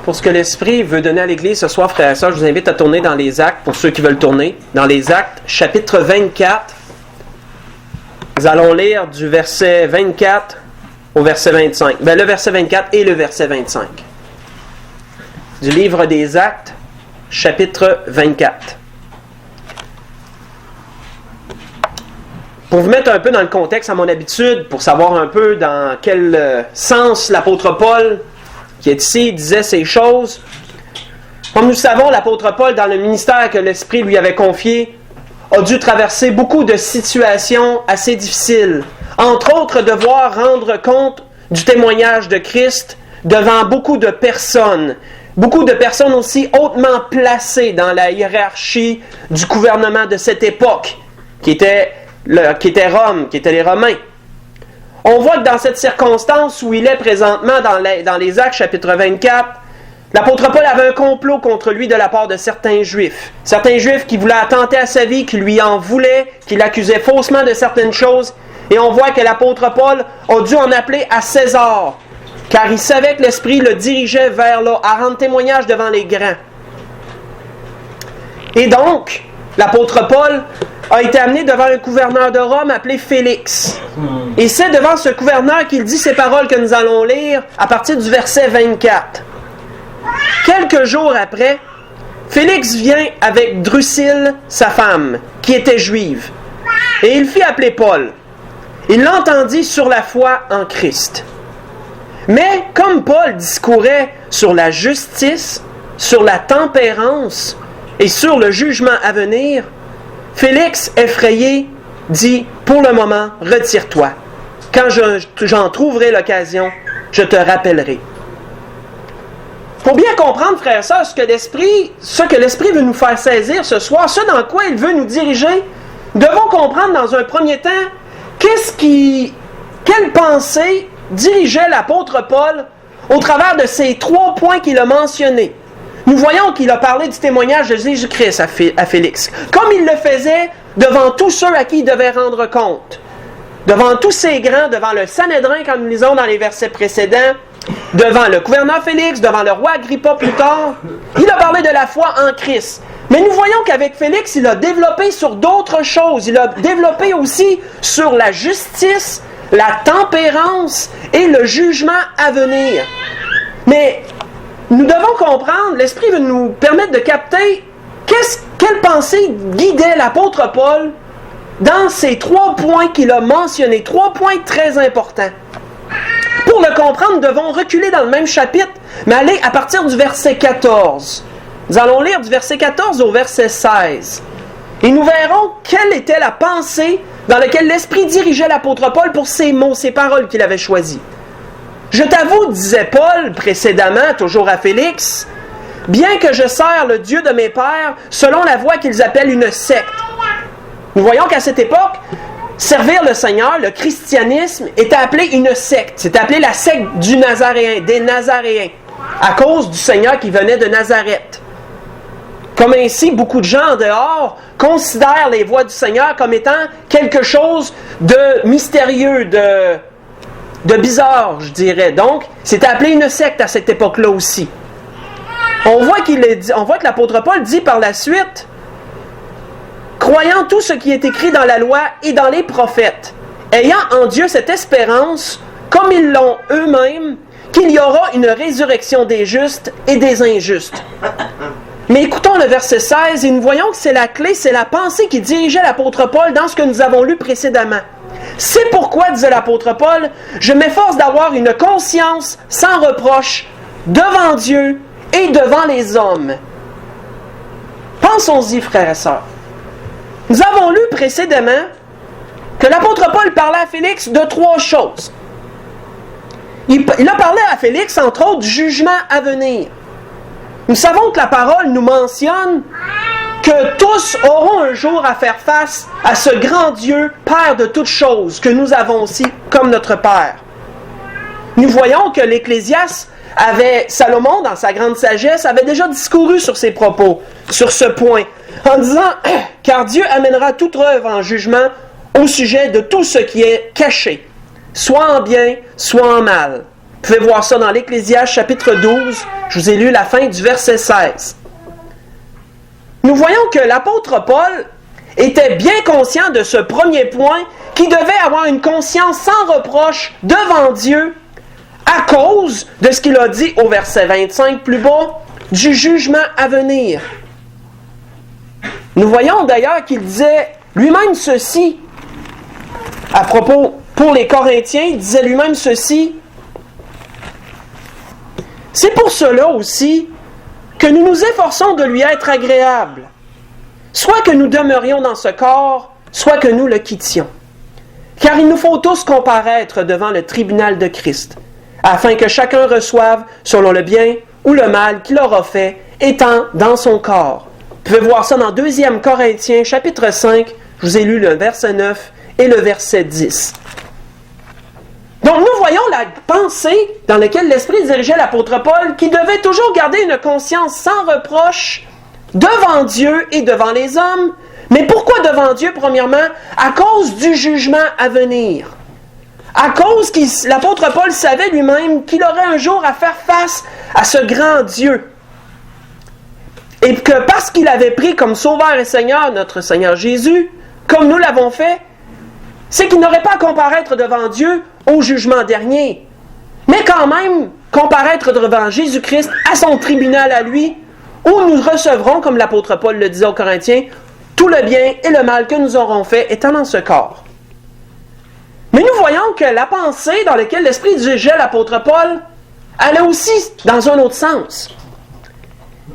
pour ce que l'Esprit veut donner à l'Église ce soir, frères et sœurs. Je vous invite à tourner dans les Actes, pour ceux qui veulent tourner. Dans les Actes, chapitre 24. Nous allons lire du verset 24 au verset 25. Le verset 24 et le verset 25. Du livre des Actes, chapitre 24. Pour vous mettre un peu dans le contexte à mon habitude, pour savoir un peu dans quel sens l'apôtre Paul, qui est ici, disait ces choses. Comme nous savons, l'apôtre Paul, dans le ministère que l'Esprit lui avait confié, a dû traverser beaucoup de situations assez difficiles. Entre autres, devoir rendre compte du témoignage de Christ devant beaucoup de personnes. Beaucoup de personnes aussi hautement placées dans la hiérarchie du gouvernement de cette époque, qui était Rome, qui étaient les Romains. On voit que dans cette circonstance où il est présentement dans les Actes, chapitre 24, l'apôtre Paul avait un complot contre lui de la part de certains Juifs. Certains Juifs qui voulaient attenter à sa vie, qui lui en voulaient, qui l'accusaient faussement de certaines choses. Et on voit que l'apôtre Paul a dû en appeler à César, car il savait que l'Esprit le dirigeait vers là, à rendre témoignage devant les grands. Et donc, l'apôtre Paul a été amené devant un gouverneur de Rome appelé Félix. Et c'est devant ce gouverneur qu'il dit ces paroles que nous allons lire à partir du verset 24. Quelques jours après, Félix vient avec Drusille, sa femme, qui était juive, et il fit appeler Paul. Il l'entendit sur la foi en Christ. Mais comme Paul discourait sur la justice, sur la tempérance et sur le jugement à venir, Félix, effrayé, dit « Pour le moment, retire-toi. Quand j'en trouverai l'occasion, je te rappellerai. » Pour bien comprendre, frères et sœurs, ce que l'Esprit veut nous faire saisir ce soir, ce dans quoi il veut nous diriger, nous devons comprendre dans un premier temps quelle pensée dirigeait l'apôtre Paul au travers de ces 3 points qu'il a mentionnés. Nous voyons qu'il a parlé du témoignage de Jésus-Christ à Félix, comme il le faisait devant tous ceux à qui il devait rendre compte. Devant tous ces grands, devant le Sanhédrin, comme nous lisons dans les versets précédents, devant le gouverneur Félix, devant le roi Agrippa plus tard, il a parlé de la foi en Christ. Mais nous voyons qu'avec Félix, il a développé sur d'autres choses. Il a développé aussi sur la justice, la tempérance et le jugement à venir. Mais nous devons comprendre, l'Esprit veut nous permettre de capter quelle pensée guidait l'apôtre Paul dans ces 3 points qu'il a mentionnés, 3 points très importants. Pour le comprendre, nous devons reculer dans le même chapitre, mais aller à partir du verset 14. Nous allons lire du verset 14 au verset 16. Et nous verrons quelle était la pensée dans laquelle l'Esprit dirigeait l'apôtre Paul pour ces mots, ces paroles qu'il avait choisies. « Je t'avoue, disait Paul précédemment, toujours à Félix, bien que je sers le Dieu de mes pères selon la voie qu'ils appellent une secte. » Nous voyons qu'à cette époque, servir le Seigneur, le christianisme, était appelé une secte. C'était appelé la secte du Nazaréen, des Nazaréens, à cause du Seigneur qui venait de Nazareth. Comme ainsi, beaucoup de gens en dehors considèrent les voies du Seigneur comme étant quelque chose de mystérieux, de bizarre, je dirais. Donc, c'était appelé une secte à cette époque-là aussi. On voit que l'apôtre Paul dit par la suite, croyant tout ce qui est écrit dans la loi et dans les prophètes, ayant en Dieu cette espérance, comme ils l'ont eux-mêmes, qu'il y aura une résurrection des justes et des injustes. Mais écoutons le verset 16 et nous voyons que c'est la clé, c'est la pensée qui dirigeait l'apôtre Paul dans ce que nous avons lu précédemment. C'est pourquoi, disait l'apôtre Paul, je m'efforce d'avoir une conscience sans reproche devant Dieu et devant les hommes. Pensons-y, frères et sœurs. Nous avons lu précédemment que l'apôtre Paul parlait à Félix de 3 choses. Il a parlé à Félix, entre autres, du jugement à venir. Nous savons que la parole nous mentionne que tous auront un jour à faire face à ce grand Dieu, Père de toutes choses, que nous avons aussi comme notre Père. Nous voyons que l'Ecclésiaste Salomon, dans sa grande sagesse, avait déjà discouru sur ses propos, sur ce point, en disant « Car Dieu amènera toute œuvre en jugement au sujet de tout ce qui est caché, soit en bien, soit en mal. Vous pouvez voir ça dans l'Ecclésiaste chapitre 12. Je vous ai lu la fin du verset 16. Nous voyons que l'apôtre Paul était bien conscient de ce premier point, qui devait avoir une conscience sans reproche devant Dieu à cause de ce qu'il a dit au verset 25 plus bas, du jugement à venir. Nous voyons d'ailleurs qu'il disait lui-même ceci, à propos, pour les Corinthiens, il disait lui-même ceci. C'est pour cela aussi que nous nous efforçons de lui être agréables, soit que nous demeurions dans ce corps, soit que nous le quittions. Car il nous faut tous comparaître devant le tribunal de Christ, afin que chacun reçoive selon le bien ou le mal qu'il aura fait, étant dans son corps. Vous pouvez voir ça dans 2 Corinthiens, chapitre 5, je vous ai lu le verset 9 et le verset 10. Donc nous voyons la pensée dans laquelle l'Esprit dirigeait l'apôtre Paul, qui devait toujours garder une conscience sans reproche devant Dieu et devant les hommes. Mais pourquoi devant Dieu, premièrement? À cause du jugement à venir. À cause que l'apôtre Paul savait lui-même qu'il aurait un jour à faire face à ce grand Dieu. Et que parce qu'il avait pris comme sauveur et Seigneur notre Seigneur Jésus, comme nous l'avons fait, c'est qu'il n'aurait pas à comparaître devant Dieu au jugement dernier, mais quand même comparaître devant Jésus-Christ à son tribunal à lui, où nous recevrons, comme l'apôtre Paul le disait aux Corinthiens, tout le bien et le mal que nous aurons fait étant dans ce corps. Mais nous voyons que la pensée dans laquelle l'Esprit dirigeait l'apôtre Paul allait aussi dans un autre sens.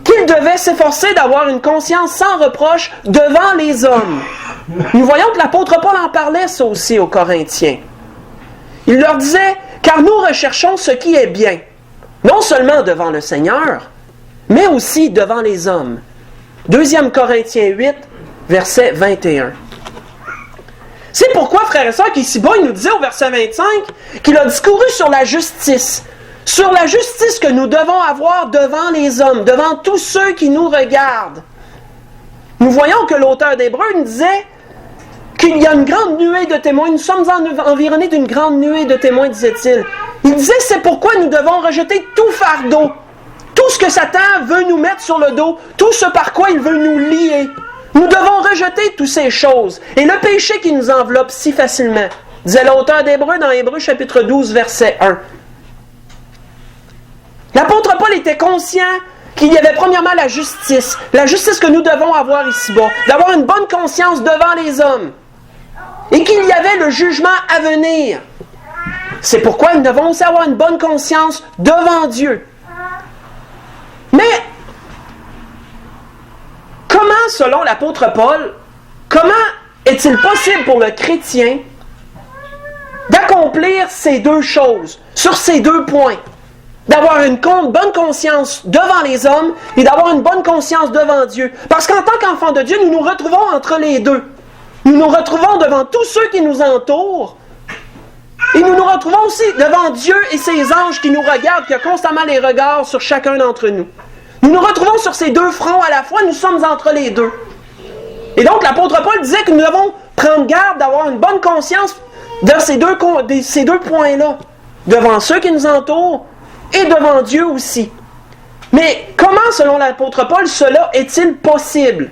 Qu'il devait s'efforcer d'avoir une conscience sans reproche devant les hommes. Nous voyons que l'apôtre Paul en parlait ça aussi aux Corinthiens. Il leur disait, car nous recherchons ce qui est bien, non seulement devant le Seigneur, mais aussi devant les hommes. 2 Corinthiens 8, verset 21. C'est pourquoi, frères et sœurs, qu'ici-bas, il nous disait au verset 25 qu'il a discouru sur la justice que nous devons avoir devant les hommes, devant tous ceux qui nous regardent. Nous voyons que l'auteur d'Hébreux nous disait qu'il y a une grande nuée de témoins. Nous sommes environnés d'une grande nuée de témoins, disait-il. Il disait, c'est pourquoi nous devons rejeter tout fardeau, tout ce que Satan veut nous mettre sur le dos, tout ce par quoi il veut nous lier. Nous devons rejeter toutes ces choses et le péché qui nous enveloppe si facilement, disait l'auteur d'Hébreux dans Hébreux chapitre 12, verset 1. L'apôtre Paul était conscient qu'il y avait premièrement la justice que nous devons avoir ici-bas, d'avoir une bonne conscience devant les hommes, et qu'il y avait le jugement à venir. C'est pourquoi nous devons aussi avoir une bonne conscience devant Dieu. Mais, comment, selon l'apôtre Paul, comment est-il possible pour le chrétien d'accomplir ces deux choses, sur ces deux points? D'avoir une bonne conscience devant les hommes et d'avoir une bonne conscience devant Dieu. Parce qu'en tant qu'enfants de Dieu, nous nous retrouvons entre les deux. Nous nous retrouvons devant tous ceux qui nous entourent. Et nous nous retrouvons aussi devant Dieu et ses anges qui nous regardent, qui ont constamment les regards sur chacun d'entre nous. Nous nous retrouvons sur ces deux fronts à la fois, nous sommes entre les deux. Et donc l'apôtre Paul disait que nous devons prendre garde d'avoir une bonne conscience dans ces deux points-là. Devant ceux qui nous entourent et devant Dieu aussi. Mais comment, selon l'apôtre Paul, cela est-il possible?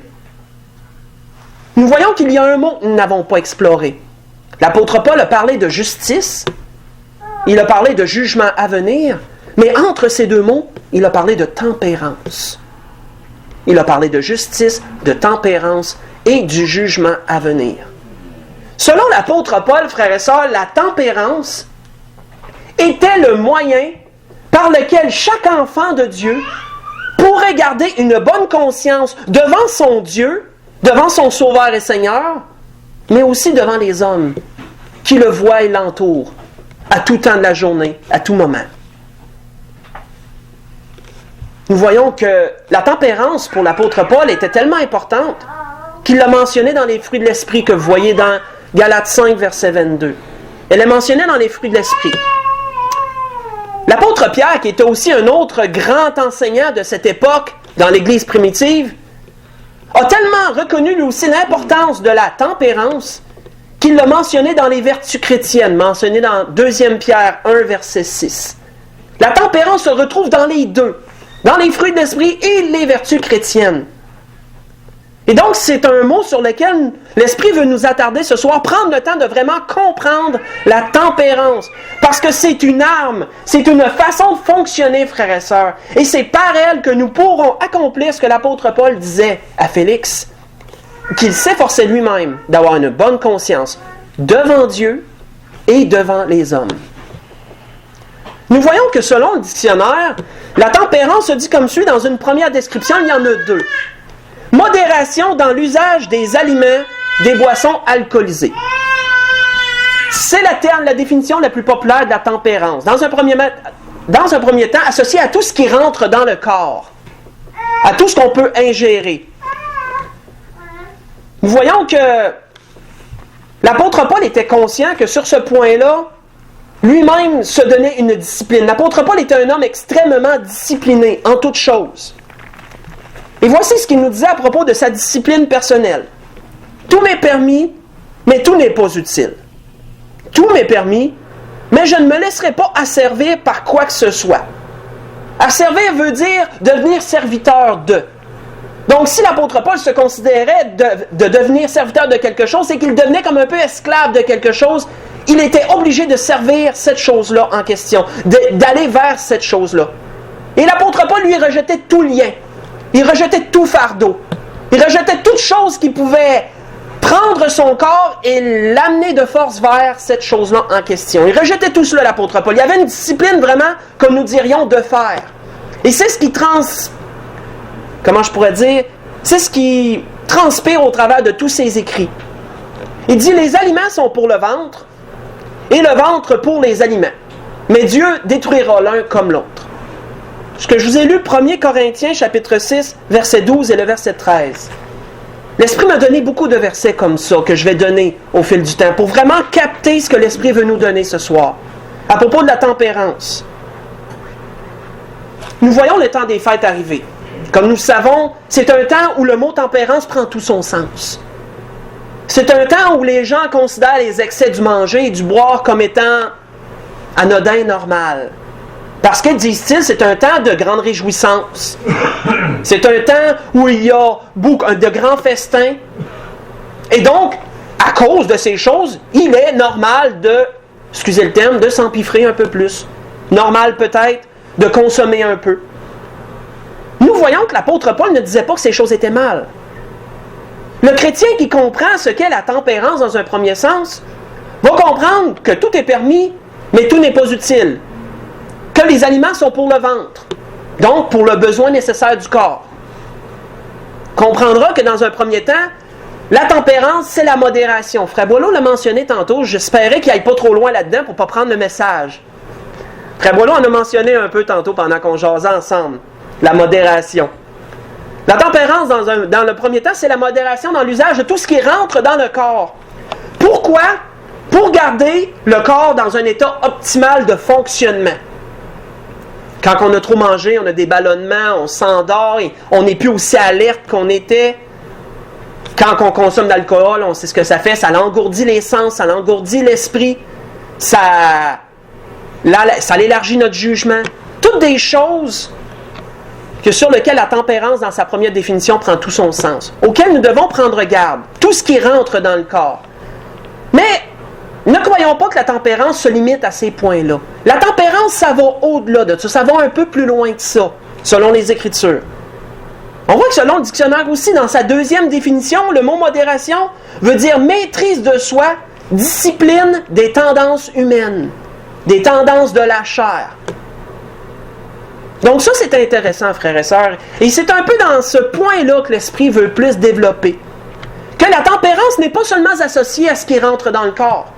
Nous voyons qu'il y a un mot que nous n'avons pas exploré. L'apôtre Paul a parlé de justice, il a parlé de jugement à venir, mais entre ces deux mots, il a parlé de tempérance. Il a parlé de justice, de tempérance et du jugement à venir. Selon l'apôtre Paul, frères et sœurs, la tempérance était le moyen par lequel chaque enfant de Dieu pourrait garder une bonne conscience devant son Dieu, devant son Sauveur et Seigneur, mais aussi devant les hommes qui le voient et l'entourent à tout temps de la journée, à tout moment. Nous voyons que la tempérance pour l'apôtre Paul était tellement importante qu'il l'a mentionnée dans les fruits de l'Esprit que vous voyez dans Galates 5, verset 22. Elle est mentionnée dans les fruits de l'Esprit. L'apôtre Pierre, qui était aussi un autre grand enseignant de cette époque dans l'Église primitive, a tellement reconnu lui aussi l'importance de la tempérance qu'il l'a mentionné dans les vertus chrétiennes, mentionné dans 2 Pierre 1, verset 6. La tempérance se retrouve dans les deux, dans les fruits de l'esprit et les vertus chrétiennes. Et donc, c'est un mot sur lequel l'Esprit veut nous attarder ce soir, prendre le temps de vraiment comprendre la tempérance. Parce que c'est une arme, c'est une façon de fonctionner, frères et sœurs. Et c'est par elle que nous pourrons accomplir ce que l'apôtre Paul disait à Félix, qu'il s'efforçait lui-même d'avoir une bonne conscience devant Dieu et devant les hommes. Nous voyons que selon le dictionnaire, la tempérance se dit comme suit dans une première description, il y en a deux. Modération dans l'usage des aliments, des boissons alcoolisées. C'est la définition la plus populaire de la tempérance. Dans un premier temps, associée à tout ce qui rentre dans le corps, à tout ce qu'on peut ingérer. Nous voyons que l'apôtre Paul était conscient que sur ce point-là, lui-même se donnait une discipline. L'apôtre Paul était un homme extrêmement discipliné en toutes choses. Et voici ce qu'il nous disait à propos de sa discipline personnelle. Tout m'est permis, mais tout n'est pas utile. Tout m'est permis, mais je ne me laisserai pas asservir par quoi que ce soit. Asservir veut dire devenir serviteur de. Donc si l'apôtre Paul se considérait de devenir serviteur de quelque chose, c'est qu'il devenait comme un peu esclave de quelque chose. Il était obligé de servir cette chose-là en question, d'aller vers cette chose-là. Et l'apôtre Paul lui rejetait tout lien. Il rejetait tout fardeau. Il rejetait toute chose qui pouvait prendre son corps et l'amener de force vers cette chose-là en question. Il rejetait tout cela, l'apôtre Paul. Il y avait une discipline vraiment, comme nous dirions, de faire. Et c'est ce qui c'est ce qui transpire au travers de tous ses écrits. Il dit, les aliments sont pour le ventre, et le ventre pour les aliments. Mais Dieu détruira l'un comme l'autre. Ce que je vous ai lu, 1 Corinthiens, chapitre 6, verset 12 et le verset 13. L'Esprit m'a donné beaucoup de versets comme ça, que je vais donner au fil du temps, pour vraiment capter ce que l'Esprit veut nous donner ce soir, à propos de la tempérance. Nous voyons le temps des fêtes arriver. Comme nous le savons, c'est un temps où le mot tempérance prend tout son sens. C'est un temps où les gens considèrent les excès du manger et du boire comme étant anodin, normal. Parce que, disent-ils, c'est un temps de grande réjouissance. C'est un temps où il y a de grands festins. Et donc, à cause de ces choses, il est normal excusez le terme, de s'empiffrer un peu plus. Normal peut-être de consommer un peu. Nous voyons que l'apôtre Paul ne disait pas que ces choses étaient mal. Le chrétien qui comprend ce qu'est la tempérance dans un premier sens, va comprendre que tout est permis, mais tout n'est pas utile. Que les aliments sont pour le ventre, donc pour le besoin nécessaire du corps. Comprendra que dans un premier temps, la tempérance, c'est la modération. Frère Boileau l'a mentionné tantôt, j'espérais qu'il n'aille pas trop loin là-dedans pour ne pas prendre le message. Frère Boileau en a mentionné un peu tantôt pendant qu'on jasait ensemble, la modération. La tempérance, dans le premier temps, c'est la modération dans l'usage de tout ce qui rentre dans le corps. Pourquoi? Pour garder le corps dans un état optimal de fonctionnement. Quand on a trop mangé, on a des ballonnements, on s'endort et on n'est plus aussi alerte qu'on était. Quand on consomme de l'alcool, on sait ce que ça fait, ça l'engourdit les sens, ça l'engourdit l'esprit, ça élargit notre jugement. Toutes des choses sur lesquelles la tempérance, dans sa première définition, prend tout son sens, auxquelles nous devons prendre garde, tout ce qui rentre dans le corps. Mais ne croyons pas que la tempérance se limite à ces points-là. La tempérance, ça va au-delà de ça, ça va un peu plus loin que ça, selon les Écritures. On voit que selon le dictionnaire aussi, dans sa deuxième définition, le mot modération veut dire maîtrise de soi, discipline des tendances humaines, des tendances de la chair. Donc ça, c'est intéressant, frères et sœurs. Et c'est un peu dans ce point-là que l'Esprit veut plus développer. Que la tempérance n'est pas seulement associée à ce qui rentre dans le corps.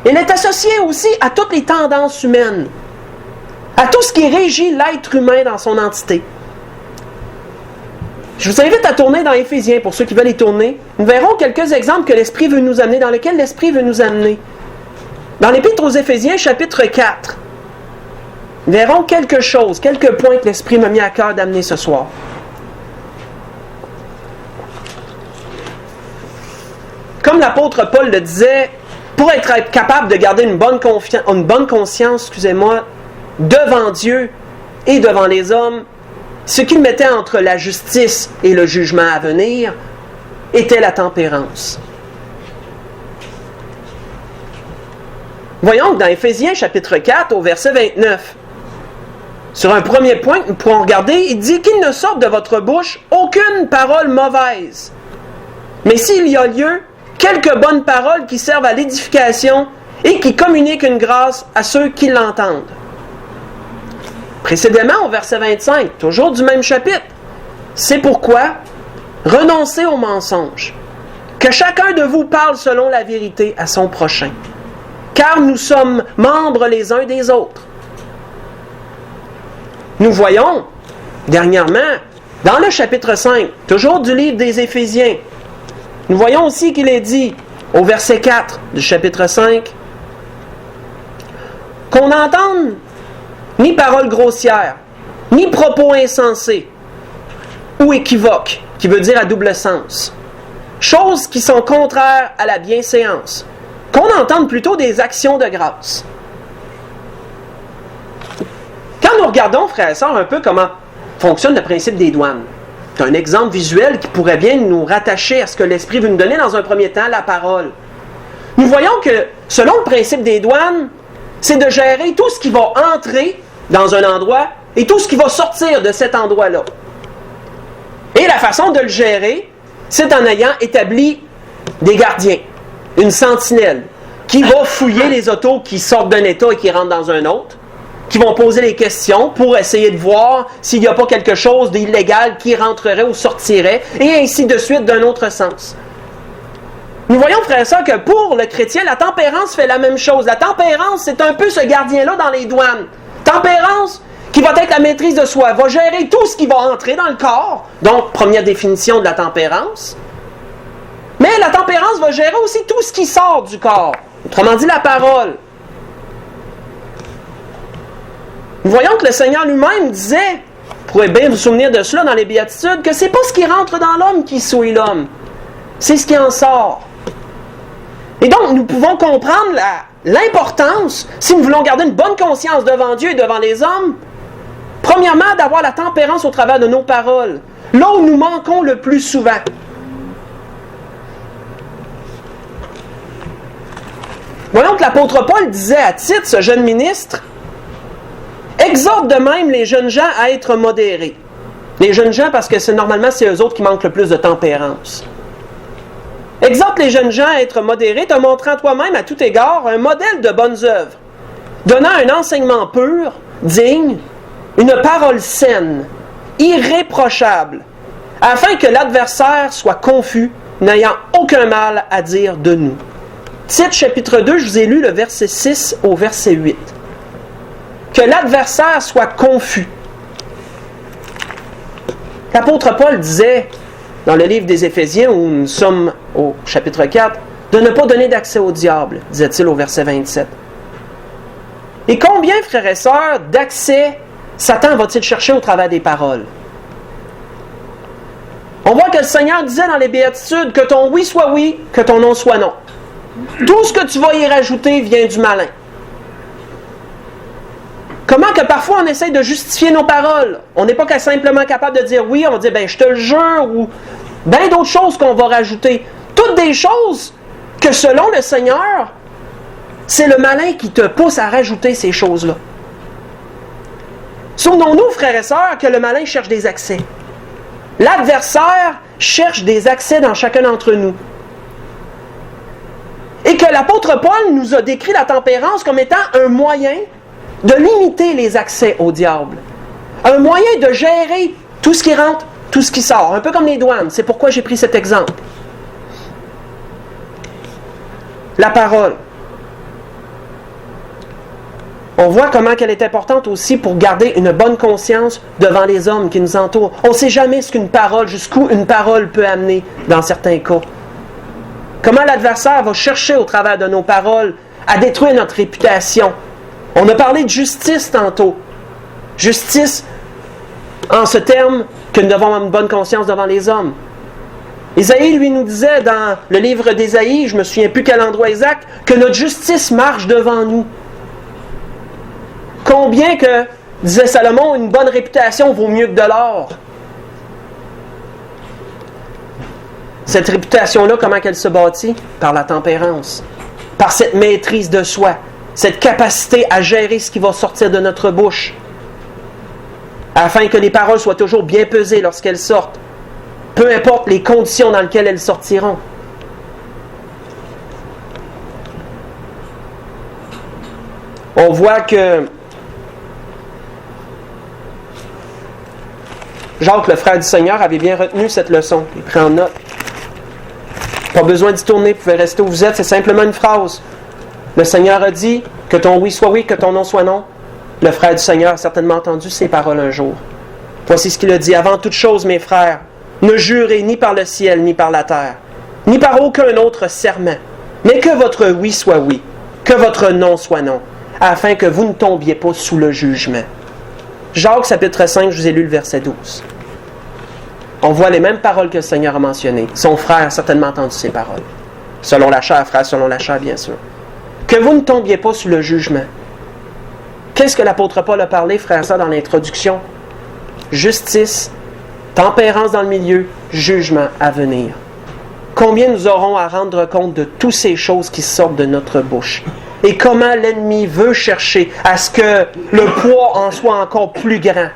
Elle est associée aussi à toutes les tendances humaines, à tout ce qui régit l'être humain dans son entité. Je vous invite à tourner dans Éphésiens, pour ceux qui veulent y tourner. Nous verrons quelques exemples que l'Esprit veut nous amener, dans lesquels l'Esprit veut nous amener. Dans l'Épître aux Éphésiens, chapitre 4, nous verrons quelque chose, quelques points que l'Esprit m'a mis à cœur d'amener ce soir. Comme l'apôtre Paul le disait, pour être capable de garder une bonne conscience, devant Dieu et devant les hommes, ce qu'il mettait entre la justice et le jugement à venir était la tempérance. Voyons que dans Éphésiens chapitre 4 au verset 29, sur un premier point que nous pourrons regarder, il dit qu'il ne sorte de votre bouche aucune parole mauvaise, mais s'il y a lieu, quelques bonnes paroles qui servent à l'édification et qui communiquent une grâce à ceux qui l'entendent. Précédemment, au verset 25, toujours du même chapitre, c'est pourquoi renoncez au mensonge, que chacun de vous parle selon la vérité à son prochain, car nous sommes membres les uns des autres. Nous voyons, dernièrement, dans le chapitre 5, toujours du livre des Éphésiens, nous voyons aussi qu'il est dit, au verset 4 du chapitre 5, qu'on n'entende ni paroles grossières, ni propos insensés, ou équivoques, qui veut dire à double sens, choses qui sont contraires à la bienséance, qu'on entende plutôt des actions de grâce. Quand nous regardons, frères et sœurs, un peu comment fonctionne le principe des douanes, c'est un exemple visuel qui pourrait bien nous rattacher à ce que l'Esprit veut nous donner dans un premier temps, la parole. Nous voyons que, selon le principe des douanes, c'est de gérer tout ce qui va entrer dans un endroit et tout ce qui va sortir de cet endroit-là. Et la façon de le gérer, c'est en ayant établi des gardiens, une sentinelle, qui va fouiller les autos qui sortent d'un état et qui rentrent dans un autre, qui vont poser des questions pour essayer de voir s'il n'y a pas quelque chose d'illégal qui rentrerait ou sortirait, et ainsi de suite d'un autre sens. Nous voyons, frères et sœurs, que pour le chrétien, la tempérance fait la même chose. La tempérance, c'est un peu ce gardien-là dans les douanes. Tempérance, qui va être la maîtrise de soi, va gérer tout ce qui va entrer dans le corps. Donc, première définition de la tempérance. Mais la tempérance va gérer aussi tout ce qui sort du corps. Autrement dit, la parole. Nous voyons que le Seigneur lui-même disait, vous pourrez bien vous souvenir de cela dans les Béatitudes, que c'est pas ce qui rentre dans l'homme qui souille l'homme, c'est ce qui en sort. Et donc, nous pouvons comprendre l'importance, si nous voulons garder une bonne conscience devant Dieu et devant les hommes, premièrement, d'avoir la tempérance au travers de nos paroles, là où nous manquons le plus souvent. Voyons que l'apôtre Paul disait à Tite, ce jeune ministre, exhorte de même les jeunes gens à être modérés. Les jeunes gens, parce que normalement, c'est eux autres qui manquent le plus de tempérance. Exhorte les jeunes gens à être modérés, te montrant toi-même à tout égard un modèle de bonnes œuvres, donnant un enseignement pur, digne, une parole saine, irréprochable, afin que l'adversaire soit confus, n'ayant aucun mal à dire de nous. Tite chapitre 2, je vous ai lu le verset 6 au verset 8. Que l'adversaire soit confus. L'apôtre Paul disait, dans le livre des Éphésiens, où nous sommes au chapitre 4, de ne pas donner d'accès au diable, disait-il au verset 27. Et combien, frères et sœurs, d'accès Satan va-t-il chercher au travers des paroles? On voit que le Seigneur disait dans les Béatitudes que ton oui soit oui, que ton non soit non. Tout ce que tu vas y rajouter vient du malin. Comment que parfois on essaie de justifier nos paroles? On n'est pas simplement capable de dire oui, on dit ben je te le jure, ou bien d'autres choses qu'on va rajouter. Toutes des choses que selon le Seigneur, c'est le malin qui te pousse à rajouter ces choses-là. Souvenons-nous, frères et sœurs, que le malin cherche des accès. L'adversaire cherche des accès dans chacun d'entre nous. Et que l'apôtre Paul nous a décrit la tempérance comme étant un moyen de limiter les accès au diable. Un moyen de gérer tout ce qui rentre, tout ce qui sort. Un peu comme les douanes. C'est pourquoi j'ai pris cet exemple. La parole. On voit comment elle est importante aussi pour garder une bonne conscience devant les hommes qui nous entourent. On ne sait jamais ce qu'une parole, jusqu'où une parole peut amener dans certains cas. Comment l'adversaire va chercher au travers de nos paroles à détruire notre réputation. On a parlé de justice tantôt. Justice en ce terme que nous devons avoir une bonne conscience devant les hommes. Isaïe, lui, nous disait dans le livre d'Ésaïe, je ne me souviens plus quel endroit exact, que notre justice marche devant nous. Combien que, disait Salomon, une bonne réputation vaut mieux que de l'or. Cette réputation-là, comment qu'elle se bâtit? Par la tempérance, par cette maîtrise de soi, cette capacité à gérer ce qui va sortir de notre bouche, afin que les paroles soient toujours bien pesées lorsqu'elles sortent, peu importe les conditions dans lesquelles elles sortiront. On voit que Jacques, le frère du Seigneur, avait bien retenu cette leçon. Il prend en note. Pas besoin d'y tourner, vous pouvez rester où vous êtes, c'est simplement une phrase. Le Seigneur a dit que ton oui soit oui, que ton non soit non. Le frère du Seigneur a certainement entendu ces paroles un jour. Voici ce qu'il a dit: avant toute chose, mes frères, ne jurez ni par le ciel, ni par la terre, ni par aucun autre serment, mais que votre oui soit oui, que votre non soit non, afin que vous ne tombiez pas sous le jugement. Jacques, chapitre 5, je vous ai lu le verset 12. On voit les mêmes paroles que le Seigneur a mentionnées. Son frère a certainement entendu ces paroles. Selon la chair, frère, selon la chair, bien sûr. Que vous ne tombiez pas sous le jugement. Qu'est-ce que l'apôtre Paul a parlé, frère, ça, dans l'introduction? Justice, tempérance dans le milieu, jugement à venir. Combien nous aurons à rendre compte de toutes ces choses qui sortent de notre bouche? Et comment l'ennemi veut chercher à ce que le poids en soit encore plus grand.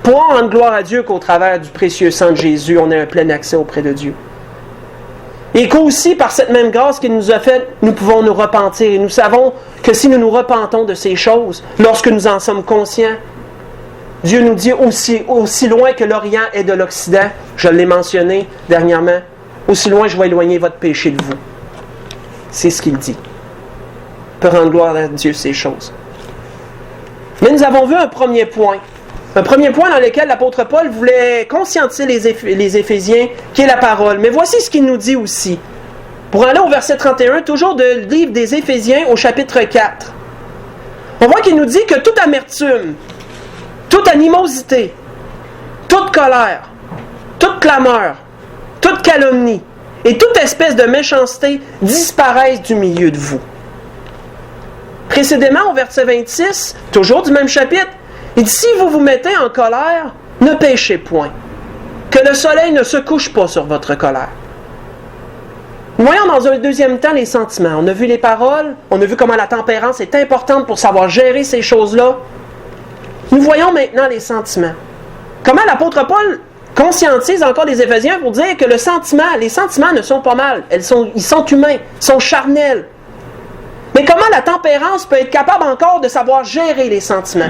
Pour rendre gloire à Dieu qu'au travers du précieux sang de Jésus, on ait un plein accès auprès de Dieu. Et qu'aussi, par cette même grâce qu'il nous a faite, nous pouvons nous repentir. Et nous savons que si nous nous repentons de ces choses, lorsque nous en sommes conscients, Dieu nous dit aussi loin que l'Orient est de l'Occident, je l'ai mentionné dernièrement, aussi loin je vais éloigner votre péché de vous. C'est ce qu'il dit. On peut rendre gloire à Dieu ces choses. Mais nous avons vu un premier point. Un premier point dans lequel l'apôtre Paul voulait conscientiser les Éphésiens, qui est la parole. Mais voici ce qu'il nous dit aussi. Pour aller au verset 31, toujours du livre des Éphésiens au chapitre 4. On voit qu'il nous dit que toute amertume, toute animosité, toute colère, toute clameur, toute calomnie et toute espèce de méchanceté disparaissent du milieu de vous. Précédemment, au verset 26, toujours du même chapitre, il dit: si vous vous mettez en colère, ne péchez point. Que le soleil ne se couche pas sur votre colère. Nous voyons dans un deuxième temps les sentiments. On a vu les paroles, on a vu comment la tempérance est importante pour savoir gérer ces choses-là. Nous voyons maintenant les sentiments. Comment l'apôtre Paul conscientise encore les Éphésiens pour dire que les sentiments ne sont pas mal. Ils sont humains, sont charnels. Mais comment la tempérance peut être capable encore de savoir gérer les sentiments?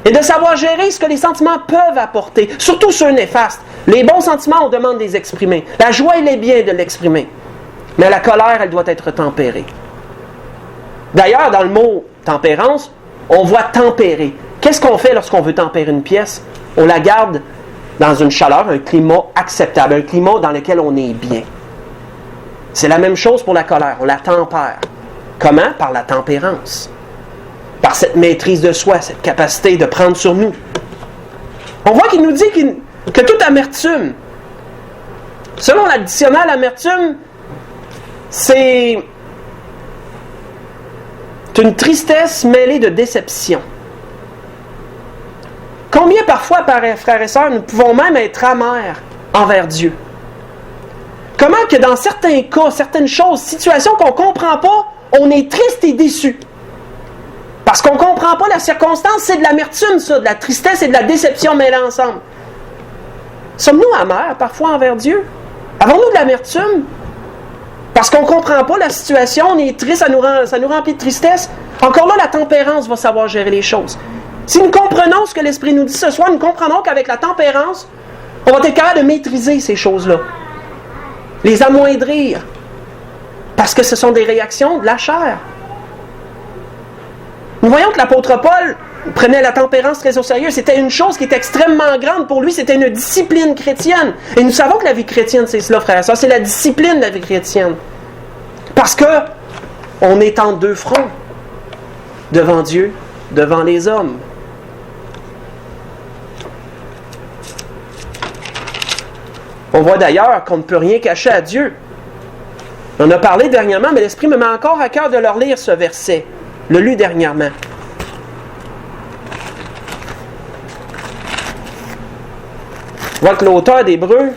Et de savoir gérer ce que les sentiments peuvent apporter, surtout ceux néfastes. Les bons sentiments, on demande de les exprimer. La joie, il est bien de l'exprimer. Mais la colère, elle doit être tempérée. D'ailleurs, dans le mot tempérance, on voit tempérer. Qu'est-ce qu'on fait lorsqu'on veut tempérer une pièce? On la garde dans une chaleur, un climat acceptable, un climat dans lequel on est bien. C'est la même chose pour la colère, on la tempère. Comment? Par la tempérance. Par cette maîtrise de soi, cette capacité de prendre sur nous. On voit qu'il nous dit que toute amertume, selon la dictionnaire, l'amertume, c'est une tristesse mêlée de déception. Combien parfois, frères et sœurs, nous pouvons même être amers envers Dieu? Comment que dans certains cas, certaines choses, situations qu'on ne comprend pas, on est triste et déçu? Parce qu'on ne comprend pas la circonstance, c'est de l'amertume, ça, de la tristesse et de la déception mêlées ensemble. Sommes-nous amers parfois envers Dieu? Avons-nous de l'amertume? Parce qu'on ne comprend pas la situation, on est triste, ça nous remplit de tristesse. Encore là, la tempérance va savoir gérer les choses. Si nous comprenons ce que l'Esprit nous dit ce soir, nous comprenons qu'avec la tempérance, on va être capable de maîtriser ces choses-là. Les amoindrir. Parce que ce sont des réactions de la chair. Nous voyons que l'apôtre Paul prenait la tempérance très au sérieux. C'était une chose qui était extrêmement grande pour lui. C'était une discipline chrétienne. Et nous savons que la vie chrétienne, c'est cela, frères et sœurs. C'est la discipline de la vie chrétienne. Parce que on est en deux fronts. Devant Dieu, devant les hommes. On voit d'ailleurs qu'on ne peut rien cacher à Dieu. On a parlé dernièrement, mais l'Esprit me met encore à cœur de leur lire ce verset. l'a lu dernièrement. On voit que l'auteur d'Hébreux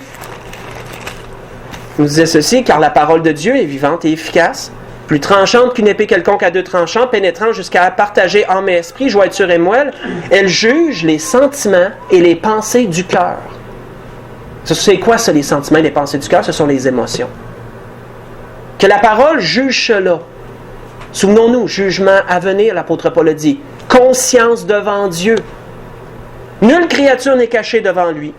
nous disait ceci, car la parole de Dieu est vivante et efficace, plus tranchante qu'une épée quelconque à deux tranchants, pénétrant jusqu'à partager âme et esprit, jointure et moelle. Elle juge les sentiments et les pensées du cœur. C'est quoi ça, les sentiments et les pensées du cœur? Ce sont les émotions. Que la parole juge cela. Souvenons-nous, jugement à venir, l'apôtre Paul a dit. Conscience devant Dieu. Nulle créature n'est cachée devant lui,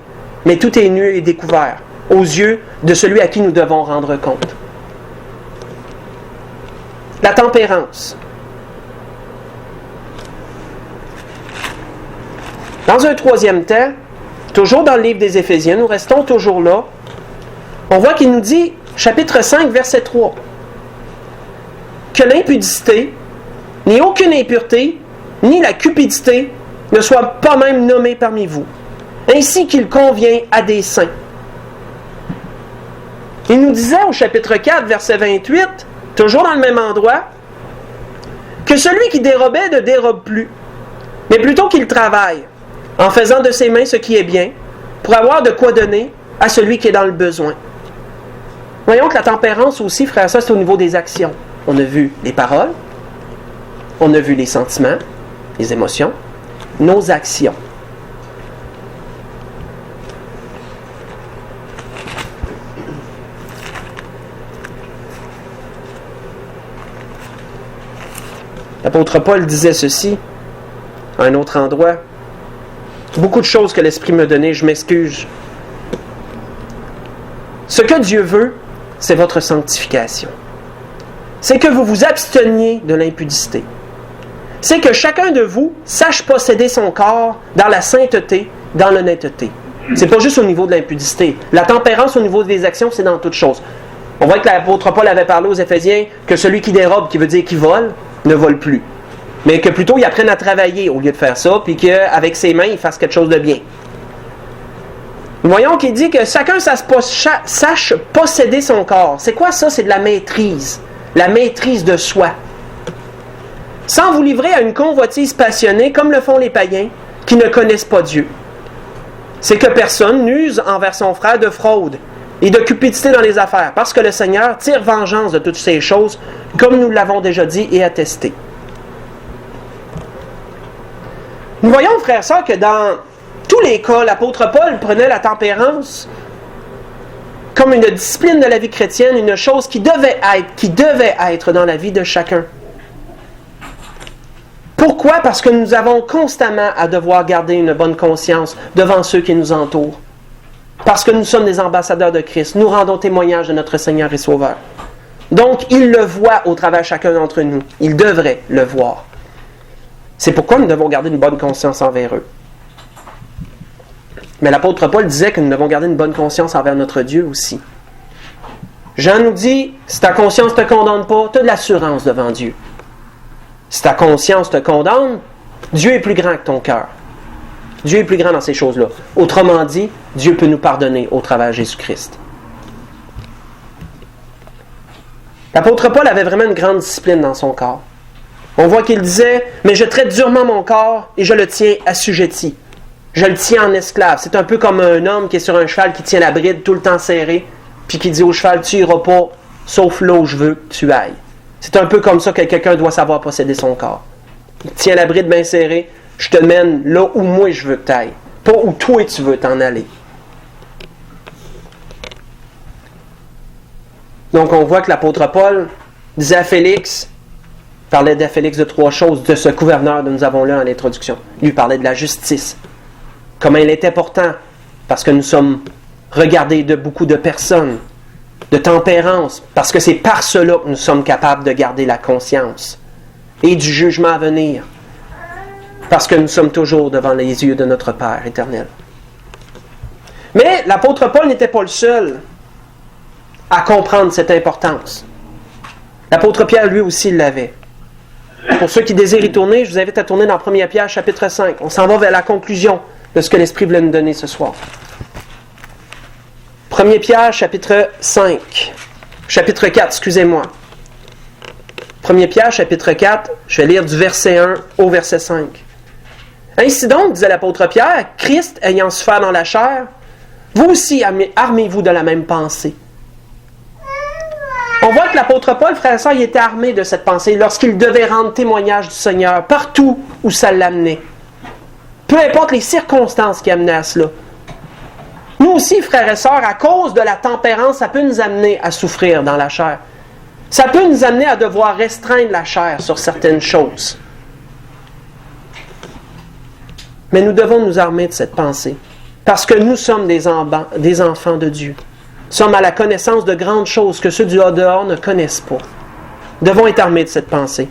mais tout est nu et découvert aux yeux de celui à qui nous devons rendre compte. La tempérance. Dans un troisième temps, toujours dans le livre des Éphésiens, nous restons toujours là, on voit qu'il nous dit, chapitre 5, verset 3, que l'impudicité, ni aucune impureté, ni la cupidité ne soient pas même nommées parmi vous, ainsi qu'il convient à des saints. Il nous disait au chapitre 4, verset 28, toujours dans le même endroit, que celui qui dérobait ne dérobe plus, mais plutôt qu'il travaille, en faisant de ses mains ce qui est bien, pour avoir de quoi donner à celui qui est dans le besoin. Voyons que la tempérance aussi, frère, ça c'est au niveau des actions. On a vu les paroles, on a vu les sentiments, les émotions, nos actions. L'apôtre Paul disait ceci, à un autre endroit. Beaucoup de choses que l'Esprit m'a données, je m'excuse. Ce que Dieu veut, c'est votre sanctification. C'est que vous vous absteniez de l'impudicité. C'est que chacun de vous sache posséder son corps dans la sainteté, dans l'honnêteté. C'est pas juste au niveau de l'impudicité. La tempérance au niveau des actions, c'est dans toutes choses. On voit que l'apôtre Paul avait parlé aux Éphésiens que celui qui dérobe, qui veut dire qui vole, ne vole plus. Mais que plutôt il apprenne à travailler au lieu de faire ça, puis qu'avec ses mains, il fasse quelque chose de bien. Nous voyons qu'il dit que chacun sache posséder son corps. C'est quoi ça? C'est de la maîtrise. La maîtrise de soi. Sans vous livrer à une convoitise passionnée, comme le font les païens, qui ne connaissent pas Dieu. C'est que personne n'use envers son frère de fraude et de cupidité dans les affaires, parce que le Seigneur tire vengeance de toutes ces choses, comme nous l'avons déjà dit et attesté. Nous voyons, frères et sœurs, que dans tous les cas, l'apôtre Paul prenait la tempérance comme une discipline de la vie chrétienne, une chose qui devait être dans la vie de chacun. Pourquoi? Parce que nous avons constamment à devoir garder une bonne conscience devant ceux qui nous entourent. Parce que nous sommes des ambassadeurs de Christ. Nous rendons témoignage de notre Seigneur et Sauveur. Donc, il le voit au travers de chacun d'entre nous. Il devrait le voir. C'est pourquoi nous devons garder une bonne conscience envers eux. Mais l'apôtre Paul disait que nous devons garder une bonne conscience envers notre Dieu aussi. Jean nous dit, si ta conscience ne te condamne pas, tu as de l'assurance devant Dieu. Si ta conscience te condamne, Dieu est plus grand que ton cœur. Dieu est plus grand dans ces choses-là. Autrement dit, Dieu peut nous pardonner au travers de Jésus-Christ. L'apôtre Paul avait vraiment une grande discipline dans son corps. On voit qu'il disait, mais je traite durement mon corps et je le tiens assujetti. Je le tiens en esclave. C'est un peu comme un homme qui est sur un cheval qui tient la bride tout le temps serrée, puis qui dit au cheval, tu n'iras pas, sauf là où je veux que tu ailles. C'est un peu comme ça que quelqu'un doit savoir posséder son corps. Il tient la bride bien serrée, je te mène là où moi je veux que tu ailles, pas où toi tu veux t'en aller. Donc on voit que l'apôtre Paul disait à Félix, parlait à Félix de trois choses, de ce gouverneur dont nous avons lu en l'introduction. Il lui parlait de la justice. Comment il est important, parce que nous sommes regardés de beaucoup de personnes, de tempérance, parce que c'est par cela que nous sommes capables de garder la conscience et du jugement à venir, parce que nous sommes toujours devant les yeux de notre Père éternel. Mais l'apôtre Paul n'était pas le seul à comprendre cette importance. L'apôtre Pierre, lui aussi, l'avait. Pour ceux qui désirent y tourner, je vous invite à tourner dans 1 Pierre, chapitre 5. On s'en va vers la conclusion de ce que l'Esprit voulait nous donner ce soir. 1 Pierre, chapitre 5. Chapitre 4, excusez-moi. 1 Pierre, chapitre 4, je vais lire du verset 1 au verset 5. Ainsi donc, disait l'apôtre Pierre, Christ ayant souffert dans la chair, vous aussi armez-vous de la même pensée. On voit que l'apôtre Paul, frère et sœur, il était armé de cette pensée lorsqu'il devait rendre témoignage du Seigneur partout où ça l'amenait. Peu importe les circonstances qui amenaient à cela. Nous aussi, frères et sœurs, à cause de la tempérance, ça peut nous amener à souffrir dans la chair. Ça peut nous amener à devoir restreindre la chair sur certaines choses. Mais nous devons nous armer de cette pensée. Parce que nous sommes des enfants de Dieu. Nous sommes à la connaissance de grandes choses que ceux du dehors ne connaissent pas. Nous devons être armés de cette pensée.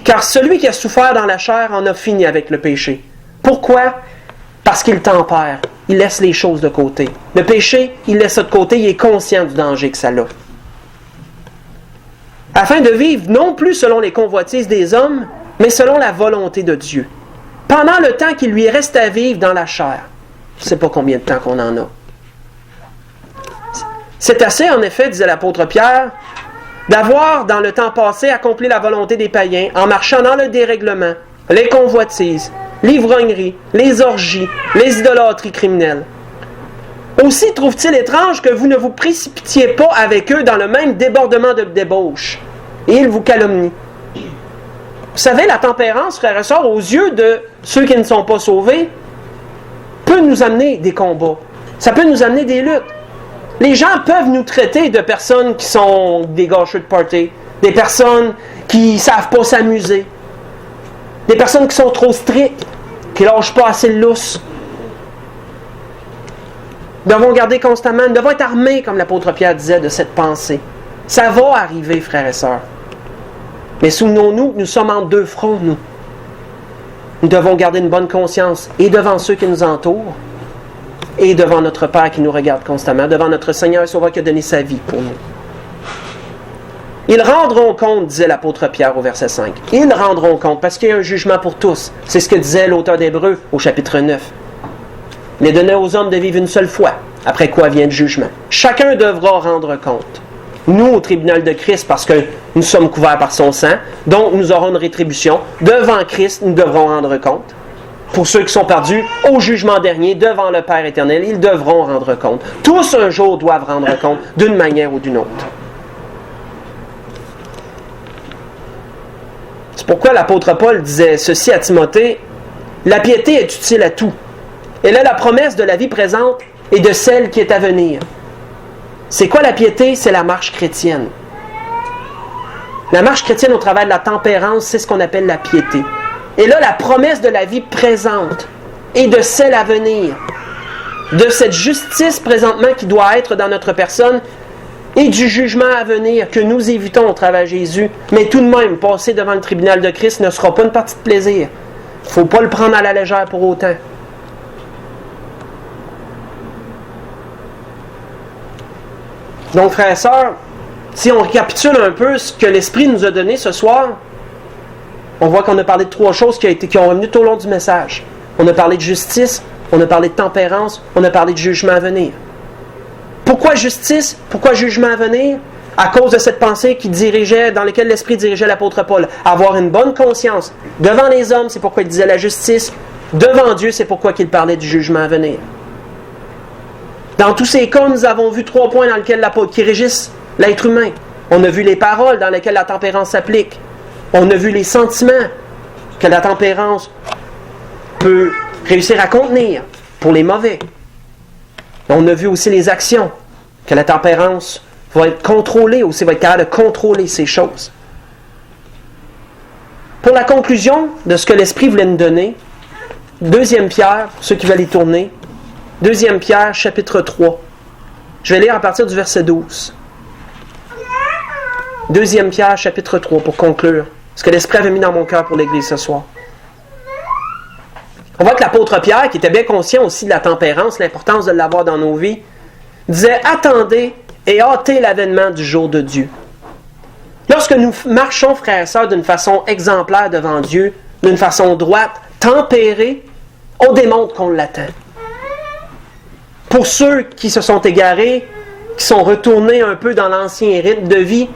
Car celui qui a souffert dans la chair en a fini avec le péché. Pourquoi? Parce qu'il tempère. Il laisse les choses de côté. Le péché, il laisse ça de côté, il est conscient du danger que ça a. Afin de vivre non plus selon les convoitises des hommes, mais selon la volonté de Dieu. Pendant le temps qu'il lui reste à vivre dans la chair. Je ne sais pas combien de temps qu'on en a. C'est assez, en effet, disait l'apôtre Pierre, d'avoir, dans le temps passé, accompli la volonté des païens, en marchant dans le dérèglement, les convoitises, l'ivrognerie, les orgies, les idolâtries criminelles. Aussi trouve-t-il étrange que vous ne vous précipitiez pas avec eux dans le même débordement de débauche. Et ils vous calomnient. Vous savez, la tempérance, frères et sœurs, aux yeux de ceux qui ne sont pas sauvés, peut nous amener des combats. Ça peut nous amener des luttes. Les gens peuvent nous traiter de personnes qui sont des gâcheux de party, des personnes qui ne savent pas s'amuser, des personnes qui sont trop strictes, qui ne lâchent pas assez le lousse. Nous devons garder constamment, nous devons être armés, comme l'apôtre Pierre disait, de cette pensée. Ça va arriver, frères et sœurs. Mais souvenons-nous que nous sommes en deux fronts, nous. Nous devons garder une bonne conscience, et devant ceux qui nous entourent, et devant notre Père qui nous regarde constamment, devant notre Seigneur et Sauveur qui a donné sa vie pour nous. Ils rendront compte, disait l'apôtre Pierre au verset 5. Ils rendront compte, parce qu'il y a un jugement pour tous. C'est ce que disait l'auteur d'Hébreux au chapitre 9. Il est donné aux hommes de vivre une seule fois, après quoi vient le jugement. Chacun devra rendre compte. Nous, au tribunal de Christ, parce que nous sommes couverts par son sang, donc nous aurons une rétribution. Devant Christ, nous devrons rendre compte. Pour ceux qui sont perdus, au jugement dernier, devant le Père éternel, ils devront rendre compte. Tous un jour doivent rendre compte, d'une manière ou d'une autre. C'est pourquoi l'apôtre Paul disait ceci à Timothée, « La piété est utile à tout. Elle a la promesse de la vie présente et de celle qui est à venir. » C'est quoi la piété? C'est la marche chrétienne. La marche chrétienne au travers de la tempérance, c'est ce qu'on appelle la piété. Et là, la promesse de la vie présente et de celle à venir, de cette justice présentement qui doit être dans notre personne et du jugement à venir que nous évitons au travers de Jésus. Mais tout de même, passer devant le tribunal de Christ ne sera pas une partie de plaisir. Il ne faut pas le prendre à la légère pour autant. Donc, frères et sœurs, si on récapitule un peu ce que l'Esprit nous a donné ce soir, on voit qu'on a parlé de trois choses qui ont revenu tout au long du message. On a parlé de justice, on a parlé de tempérance, on a parlé de jugement à venir. Pourquoi justice? Pourquoi jugement à venir? À cause de cette pensée dans laquelle l'Esprit dirigeait l'apôtre Paul. Avoir une bonne conscience. Devant les hommes, c'est pourquoi il disait la justice. Devant Dieu, c'est pourquoi il parlait du jugement à venir. Dans tous ces cas, nous avons vu trois points dans lesquels qui régissent l'être humain. On a vu les paroles dans lesquelles la tempérance s'applique. On a vu les sentiments que la tempérance peut réussir à contenir pour les mauvais. On a vu aussi les actions que la tempérance va être contrôlée aussi, va être capable de contrôler ces choses. Pour la conclusion de ce que l'Esprit voulait nous donner, 2 Pierre, ceux qui veulent y tourner, 2 Pierre, chapitre 3. Je vais lire à partir du verset 12. 2 Pierre, chapitre 3, pour conclure ce que l'Esprit avait mis dans mon cœur pour l'Église ce soir. On voit que l'apôtre Pierre, qui était bien conscient aussi de la tempérance, l'importance de l'avoir dans nos vies, disait « Attendez et hâtez l'avènement du jour de Dieu. » Lorsque nous marchons, frères et sœurs, d'une façon exemplaire devant Dieu, d'une façon droite, tempérée, on démontre qu'on l'attend. Pour ceux qui se sont égarés, qui sont retournés un peu dans l'ancien rythme de vie,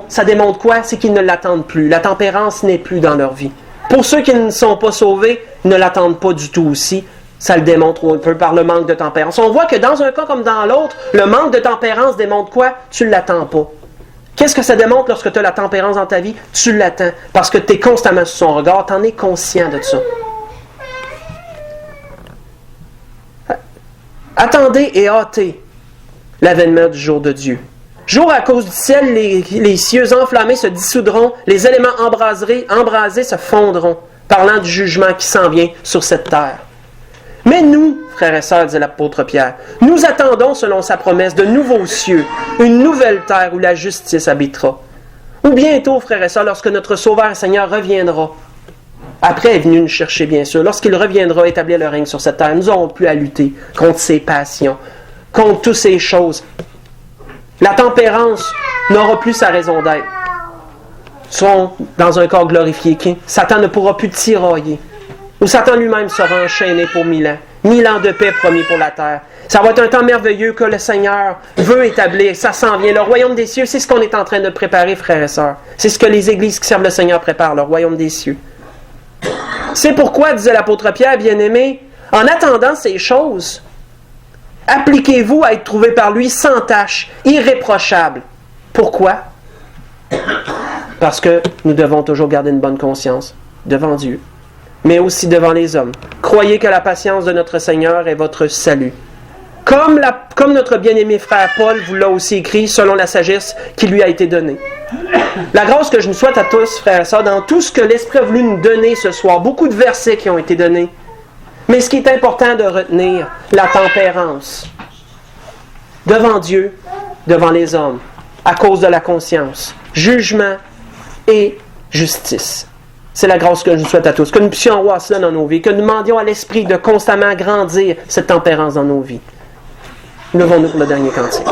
ça démontre quoi? C'est qu'ils ne l'attendent plus. La tempérance n'est plus dans leur vie. Pour ceux qui ne sont pas sauvés, ne l'attendent pas du tout aussi. Ça le démontre un peu par le manque de tempérance. On voit que dans un cas comme dans l'autre, le manque de tempérance démontre quoi? Tu ne l'attends pas. Qu'est-ce que ça démontre lorsque tu as la tempérance dans ta vie? Tu l'attends. Parce que tu es constamment sous son regard, tu en es conscient de ça. Attendez et hâtez l'avènement du jour de Dieu. Jour à cause du ciel, les cieux enflammés se dissoudront, les éléments embrasés se fondront, parlant du jugement qui s'en vient sur cette terre. Mais nous, frères et sœurs, disait l'apôtre Pierre, nous attendons, selon sa promesse, de nouveaux cieux, une nouvelle terre où la justice habitera. Ou bientôt, frères et sœurs, lorsque notre Sauveur et Seigneur reviendra, après est venu nous chercher, bien sûr, lorsqu'il reviendra établir le règne sur cette terre, nous n'aurons plus à lutter contre ses passions, contre toutes ces choses. La tempérance n'aura plus sa raison d'être. Nous serons dans un corps glorifié. Satan ne pourra plus tirailler. Où Satan lui-même sera enchaîné pour 1000 ans. 1000 ans de paix promis pour la terre. Ça va être un temps merveilleux que le Seigneur veut établir. Ça s'en vient. Le royaume des cieux, c'est ce qu'on est en train de préparer, frères et sœurs. C'est ce que les églises qui servent le Seigneur préparent, le royaume des cieux. C'est pourquoi, disait l'apôtre Pierre, bien-aimé, en attendant ces choses, appliquez-vous à être trouvé par lui sans tache, irréprochable. Pourquoi? Parce que nous devons toujours garder une bonne conscience devant Dieu, mais aussi devant les hommes. Croyez que la patience de notre Seigneur est votre salut. Comme notre bien-aimé frère Paul vous l'a aussi écrit, selon la sagesse qui lui a été donnée. La grâce que je nous souhaite à tous, frères et sœurs, dans tout ce que l'Esprit a voulu nous donner ce soir, beaucoup de versets qui ont été donnés. Mais ce qui est important de retenir, la tempérance. Devant Dieu, devant les hommes, à cause de la conscience, jugement et justice. C'est la grâce que je nous souhaite à tous. Que nous puissions avoir cela dans nos vies, que nous demandions à l'Esprit de constamment grandir cette tempérance dans nos vies. Levons-nous pour le dernier cantique.